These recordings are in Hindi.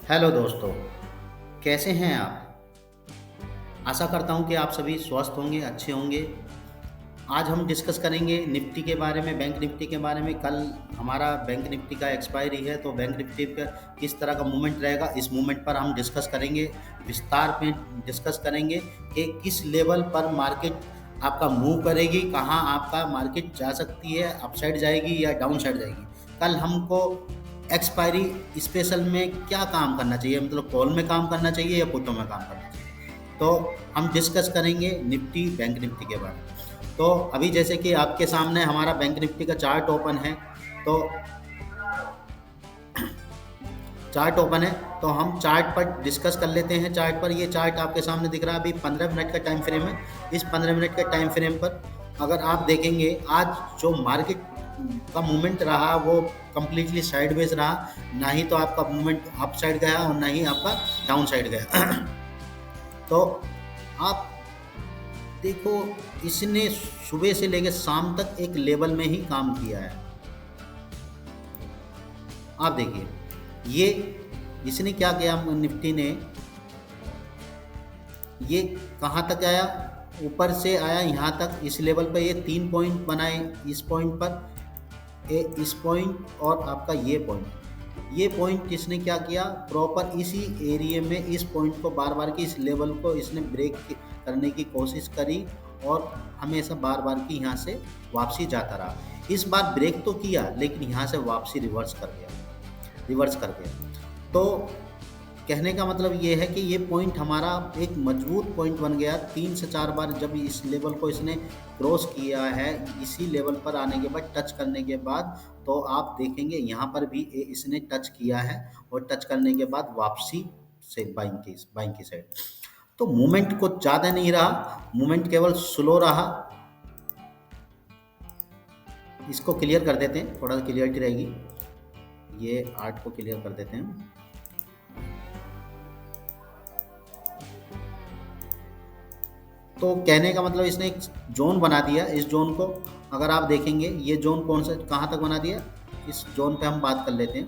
हेलो दोस्तों, कैसे हैं आप? आशा करता हूं कि आप सभी स्वस्थ होंगे, अच्छे होंगे। आज हम डिस्कस करेंगे निफ्टी के बारे में, बैंक निफ्टी के बारे में। कल हमारा बैंक निफ्टी का एक्सपायरी है, तो बैंक निफ्टी का किस तरह का मूवमेंट रहेगा, इस मूवमेंट पर हम डिस्कस करेंगे। विस्तार में डिस्कस करेंगे कि किस लेवल पर मार्केट आपका मूव करेगी, कहाँ आपका मार्केट जा सकती है, अपसाइड जाएगी या डाउन साइड जाएगी। कल हमको एक्सपायरी स्पेशल में क्या काम करना चाहिए, मतलब कॉल में काम करना चाहिए या पुटों में काम करना चाहिए। तो हम डिस्कस करेंगे निफ्टी बैंक निफ्टी के बारे में। तो अभी जैसे कि आपके सामने हमारा बैंक निफ्टी का चार्ट ओपन है। तो चार्ट ओपन है, तो हम चार्ट पर डिस्कस कर लेते हैं। चार्ट पर, ये चार्ट आपके सामने दिख रहा है, अभी 15 मिनट का टाइम फ्रेम है। इस 15 मिनट के टाइम फ्रेम पर अगर आप देखेंगे, आज जो मार्केट का मूवमेंट रहा वो कम्प्लीटली साइडवेज रहा। ना ही तो आपका मूवमेंट अप साइड गया और ना ही आपका डाउन साइड गया। तो आप देखो, इसने सुबह से लेकर शाम तक एक लेवल में ही काम किया है। आप देखिए, ये इसने क्या किया, निफ्टी ने ये कहाँ तक आया, ऊपर से आया यहाँ तक, इस लेवल पर ये 3 पॉइंट बनाए। इस पॉइंट पर इस पॉइंट और आपका ये पॉइंट इसने क्या किया, प्रॉपर इसी एरिया में इस पॉइंट को बार बार की, इस लेवल को इसने ब्रेक करने की कोशिश करी और हमेशा बार बार की यहाँ से वापसी जाता रहा। इस बार ब्रेक तो किया, लेकिन यहाँ से वापसी रिवर्स कर गया। तो कहने का मतलब ये है कि ये पॉइंट हमारा एक मजबूत पॉइंट बन गया। 3 से 4 बार जब इस लेवल को इसने क्रॉस किया है, इसी लेवल पर आने के बाद, टच करने के बाद, तो आप देखेंगे यहाँ पर भी इसने टच किया है और टच करने के बाद वापसी से बाइंग की साइड। तो मूवमेंट कुछ ज़्यादा नहीं रहा, मूवमेंट केवल स्लो रहा। इसको क्लियर कर देते हैं, थोड़ा सा क्लियरिटी रहेगी। ये आर्ट को क्लियर कर देते हैं। तो कहने का मतलब, इसने एक जोन बना दिया। इस जोन को अगर आप देखेंगे, ये जोन कौन सा, कहाँ तक बना दिया, इस जोन पे हम बात कर लेते हैं।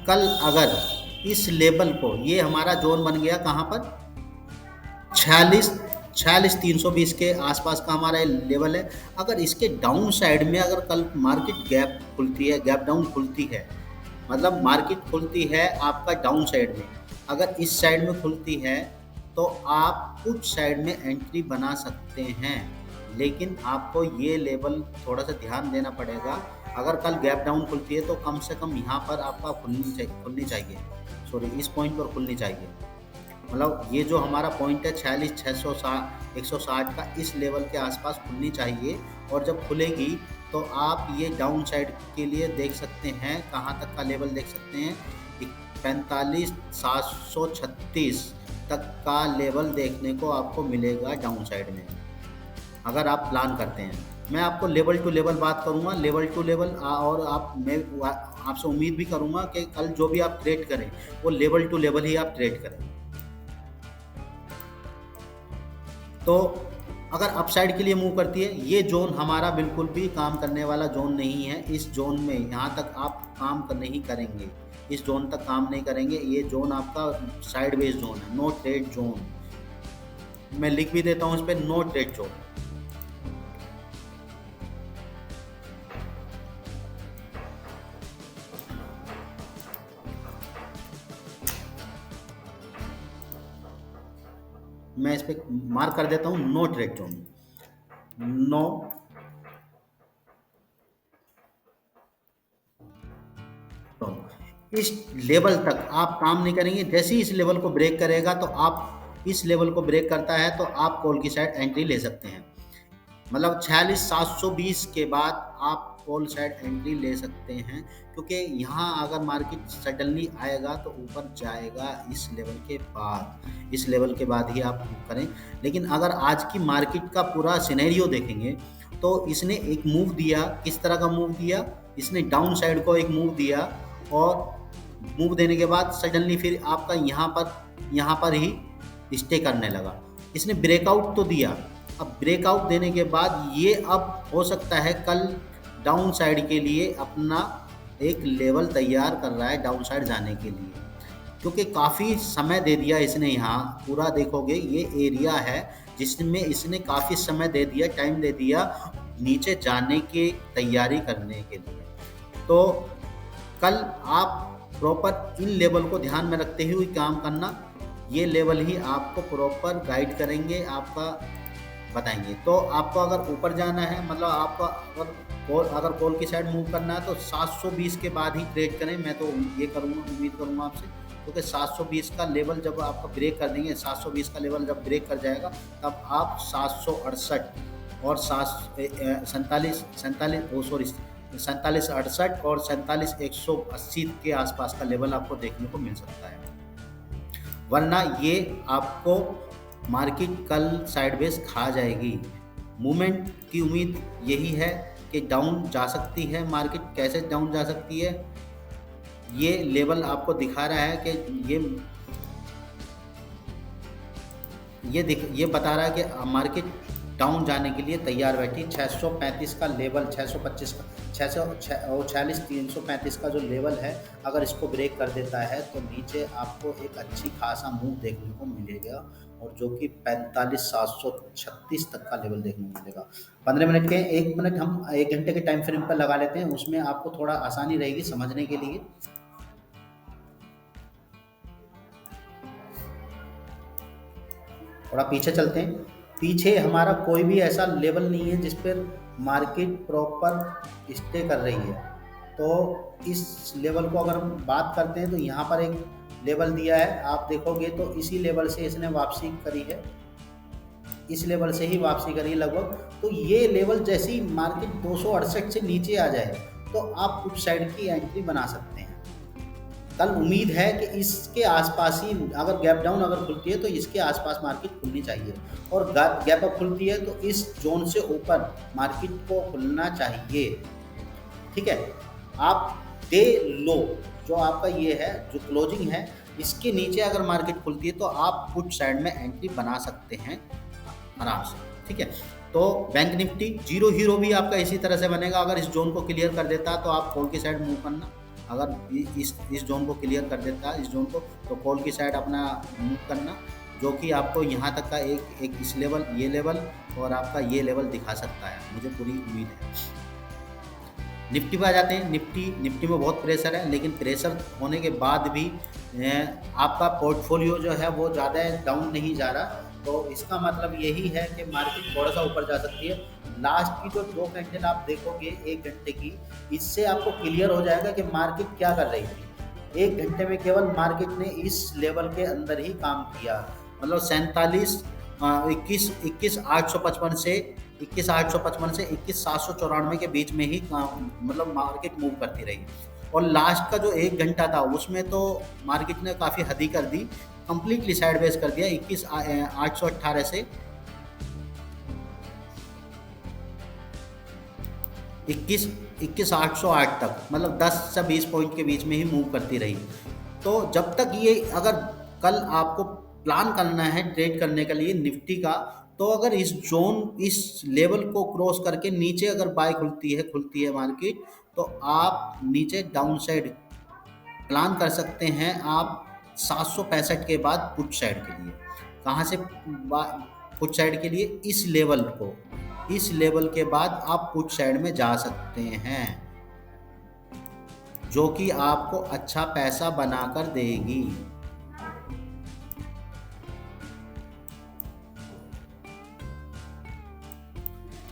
कल अगर इस लेवल को, ये हमारा जोन बन गया कहाँ पर, 46 320 के आसपास का हमारा लेवल है। अगर इसके डाउन साइड में अगर कल मार्केट गैप खुलती है, गैप डाउन खुलती है, मतलब मार्केट खुलती है आपका डाउन साइड में, अगर इस साइड में खुलती है, तो आप कुछ साइड में एंट्री बना सकते हैं। लेकिन आपको ये लेवल थोड़ा सा ध्यान देना पड़ेगा। अगर कल गैप डाउन खुलती है, तो कम से कम यहाँ पर आपका खुलनी चाहिए, सॉरी, इस पॉइंट पर खुलनी चाहिए। मतलब ये जो हमारा पॉइंट है 46 660 160 का, इस लेवल के आसपास खुलनी चाहिए। और जब खुलेगी तो आप ये डाउन साइड के लिए देख सकते हैं, कहाँ तक का लेवल देख सकते हैं, 45 736 तक का लेवल देखने को आपको मिलेगा डाउन साइड में, अगर आप प्लान करते हैं। मैं आपको लेवल टू लेवल बात करूंगा, लेवल टू लेवल, और मैं आपसे उम्मीद भी करूंगा कि कल जो भी आप ट्रेड करें, वो लेवल टू लेवल ही आप ट्रेड करें। तो अगर अपसाइड के लिए मूव करती है, ये जोन हमारा बिल्कुल भी काम करने वाला जोन नहीं है। इस जोन में यहाँ तक आप काम नहीं करेंगे, इस जोन तक काम नहीं करेंगे। ये जोन आपका साइडवेज जोन है, नो ट्रेड जोन। मैं लिख भी देता हूँ इस पर, नो ट्रेड जोन। मैं इस पर मार्क कर देता हूँ, नो ट्रेड जोन, नो। इस लेवल तक आप काम नहीं करेंगे। जैसे ही इस लेवल को ब्रेक करेगा, तो आप, इस लेवल को ब्रेक करता है तो आप कॉल की साइड एंट्री ले सकते हैं। मतलब 46 720 के बाद आप कॉल साइड एंट्री ले सकते हैं, क्योंकि यहाँ अगर मार्केट सडनली आएगा तो ऊपर जाएगा इस लेवल के बाद, इस लेवल के बाद ही आप करें। लेकिन अगर आज की मार्केट का पूरा सिनेरियो देखेंगे, तो इसने एक मूव दिया। किस तरह का मूव दिया, इसने डाउन साइड को एक मूव दिया, और मूव देने के बाद सडनली फिर आपका यहाँ पर ही स्टे करने लगा। इसने ब्रेकआउट तो दिया। अब ब्रेकआउट देने के बाद ये अब हो सकता है कल डाउन साइड के लिए अपना एक लेवल तैयार कर रहा है डाउन साइड जाने के लिए, क्योंकि काफ़ी समय दे दिया इसने। यहाँ पूरा देखोगे ये एरिया है जिसमें इसने काफ़ी समय दे दिया, टाइम दे दिया नीचे जाने की तैयारी करने के लिए। तो कल आप प्रॉपर इन लेवल को ध्यान में रखते हुए काम करना, ये लेवल ही आपको प्रॉपर गाइड करेंगे, आपका बताएंगे। तो आपको अगर ऊपर जाना है, मतलब आपका अगर कॉल की साइड मूव करना है तो 720 के बाद ही ट्रेड करें। मैं तो ये करूँगा, उम्मीद करूँगा आपसे, क्योंकि 720 का लेवल जब आप ब्रेक कर देंगे, 720 का लेवल जब ब्रेक कर जाएगा तब आप 768 और 4768 और 47,180 के आसपास का लेवल आपको देखने को मिल सकता है। वरना ये आपको मार्केट कल साइडवेज खा जाएगी। मूवमेंट की उम्मीद यही है कि डाउन जा सकती है मार्केट। कैसे डाउन जा सकती है, ये लेवल आपको दिखा रहा है कि ये बता रहा है कि मार्केट डाउन जाने के लिए तैयार बैठी। 635 का लेवल, 625 का 646 335 का जो लेवल है, अगर इसको ब्रेक कर देता है तो नीचे आपको एक अच्छी खासा मूव देखने को मिलेगा, और जो कि 45,736 तक का लेवल देखने को मिलेगा। 15 मिनट के 1 मिनट हम 1 घंटे के टाइम फ्रेम पर लगा लेते हैं, उसमें आपको थोड़ा आसानी रहेगी समझने के लिए। थोड़ा पीछे चलते हैं। पीछे हमारा कोई भी ऐसा लेवल नहीं है जिस पर मार्केट प्रॉपर स्टे कर रही है। तो इस लेवल को अगर हम बात करते हैं तो यहाँ पर एक लेवल दिया है, आप देखोगे तो इसी लेवल से इसने वापसी करी है, इस लेवल से ही वापसी करी लगभग। तो ये लेवल जैसे ही मार्केट 268 से नीचे आ जाए तो आप उस साइड की एंट्री बना सकते हैं। कल उम्मीद है कि इसके आसपास ही, अगर गैप डाउन अगर खुलती है तो इसके आसपास मार्केट खुलनी चाहिए, और गैप अप खुलती है तो इस जोन से ऊपर मार्केट को खुलना चाहिए। ठीक है, आप डे लो जो आपका ये है, जो क्लोजिंग है, इसके नीचे अगर मार्केट खुलती है तो आप पुट साइड में एंट्री बना सकते हैं आराम से। ठीक है, तो बैंक निफ्टी जीरो हीरो भी आपका इसी तरह से बनेगा। अगर इस जोन को क्लियर कर देता तो आप कॉल की साइड मूव करना, अगर इस जोन को क्लियर कर देता है, इस जोन को, तो कॉल की साइड अपना मूव करना, जो कि आपको यहाँ तक का एक इस लेवल, ये लेवल और आपका ये लेवल दिखा सकता है, मुझे पूरी उम्मीद है। निफ्टी पे आ जाते हैं। निफ्टी में बहुत प्रेशर है, लेकिन प्रेशर होने के बाद भी आपका पोर्टफोलियो जो है वो ज़्यादा डाउन नहीं जा रहा, तो इसका मतलब यही है कि मार्केट थोड़ा सा ऊपर जा सकती है। लास्ट की जो 2 कैंडल आप देखोगे 1 घंटे की, इससे आपको क्लियर हो जाएगा कि मार्केट क्या कर रही थी। 1 घंटे में केवल मार्केट ने इस लेवल के अंदर ही काम किया, मतलब 21,855 से 21,794 के बीच में ही मतलब मार्केट मूव करती रही। और लास्ट का जो 1 घंटा था उसमें तो मार्केट ने काफ़ी हद ही कर दी, कंप्लीटली साइडवेज कर दिया 21,818 से 21,808 तक, मतलब 10 से 20 पॉइंट के बीच में ही मूव करती रही। तो जब तक ये, अगर कल आपको प्लान करना है ट्रेड करने के लिए निफ्टी का, तो अगर इस जोन, इस लेवल को क्रॉस करके नीचे अगर बाय खुलती है मार्केट, तो आप नीचे डाउन साइड प्लान कर सकते हैं आप 765 के बाद पुट साइड के लिए। कहाँ से पुट साइड के लिए? इस लेवल के बाद आप पुट साइड में जा सकते हैं, जो कि आपको अच्छा पैसा बनाकर देगी।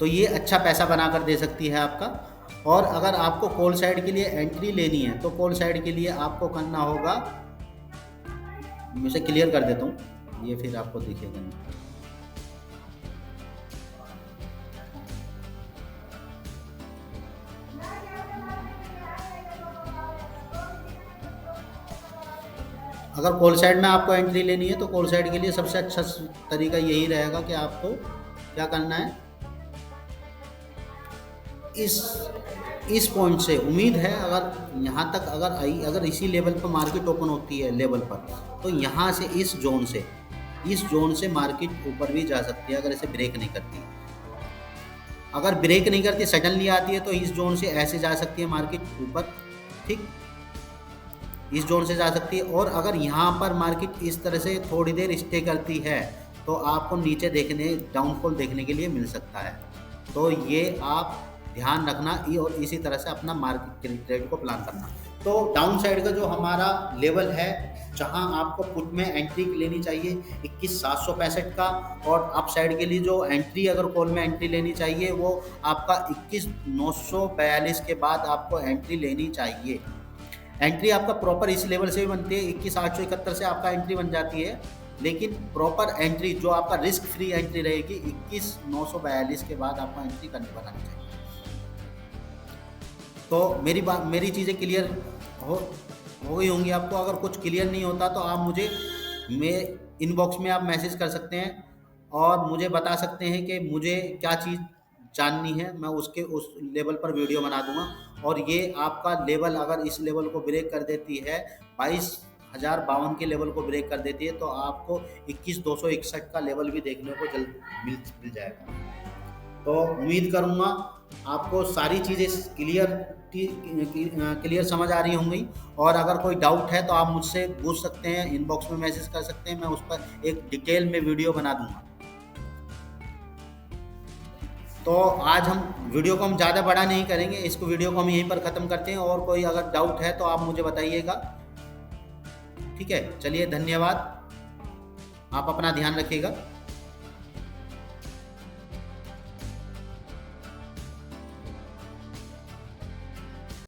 तो ये अच्छा पैसा बनाकर दे सकती है आपका। और अगर आपको कॉल साइड के लिए एंट्री लेनी है तो कॉल साइड के लिए आपको करना होगा, मैं इसे क्लियर कर देता हूँ, ये फिर आपको दिखेगा नहीं। अगर कॉल साइड में आपको एंट्री लेनी है तो कॉल साइड के लिए सबसे अच्छा तरीका यही रहेगा कि आपको क्या करना है, इस पॉइंट से उम्मीद है अगर यहाँ तक अगर इसी लेवल पर मार्केट ओपन होती है लेवल पर, तो यहाँ से इस इस जोन से मार्केट ऊपर भी जा सकती है अगर इसे ब्रेक नहीं करती। अगर ब्रेक नहीं करती, सडनली आती है, तो इस जोन से ऐसे जा सकती है मार्केट ऊपर, ठीक, इस जोन से जा सकती है। और अगर यहाँ पर मार्केट इस तरह से थोड़ी देर स्टे करती है तो आपको नीचे देखने, डाउनफॉल देखने के लिए मिल सकता है। तो ये आप ध्यान रखना, और इसी तरह से अपना मार्केट ट्रेड को प्लान करना। तो डाउन साइड का जो हमारा लेवल है, जहां आपको पुट में एंट्री लेनी चाहिए 21,765 का, और अप साइड के लिए जो एंट्री, अगर कॉल में एंट्री लेनी चाहिए, वो आपका 21,942 के बाद आपको एंट्री लेनी चाहिए। एंट्री आपका प्रॉपर इस लेवल से भी बनती है, 21,871 से आपका एंट्री बन जाती है, लेकिन प्रॉपर एंट्री जो आपका रिस्क फ्री एंट्री रहेगी 21,942 के बाद आपको एंट्री करनी बनानी चाहिए। तो मेरी चीज़ें क्लियर हो हो गई होंगी आपको। अगर कुछ क्लियर नहीं होता तो आप मुझे इनबॉक्स में आप मैसेज कर सकते हैं और मुझे बता सकते हैं कि मुझे क्या चीज़ जाननी है, मैं उस लेवल पर वीडियो बना दूंगा। और ये आपका लेवल अगर इस लेवल को ब्रेक कर देती है, 22,052 के लेवल को ब्रेक कर देती है, तो आपको 21,261 का लेवल भी देखने को जल्द मिल जाएगा। तो उम्मीद करूँगा आपको सारी चीज़ें क्लियर समझ आ रही होंगी। और अगर कोई डाउट है तो आप मुझसे पूछ सकते हैं, इनबॉक्स में मैसेज कर सकते हैं, मैं उस पर एक डिटेल में वीडियो बना दूंगा। तो आज हम वीडियो को हम ज़्यादा बड़ा नहीं करेंगे, इसको वीडियो को हम यहीं पर ख़त्म करते हैं। और कोई अगर डाउट है तो आप मुझे बताइएगा, ठीक है। चलिए, धन्यवाद, आप अपना ध्यान रखिएगा।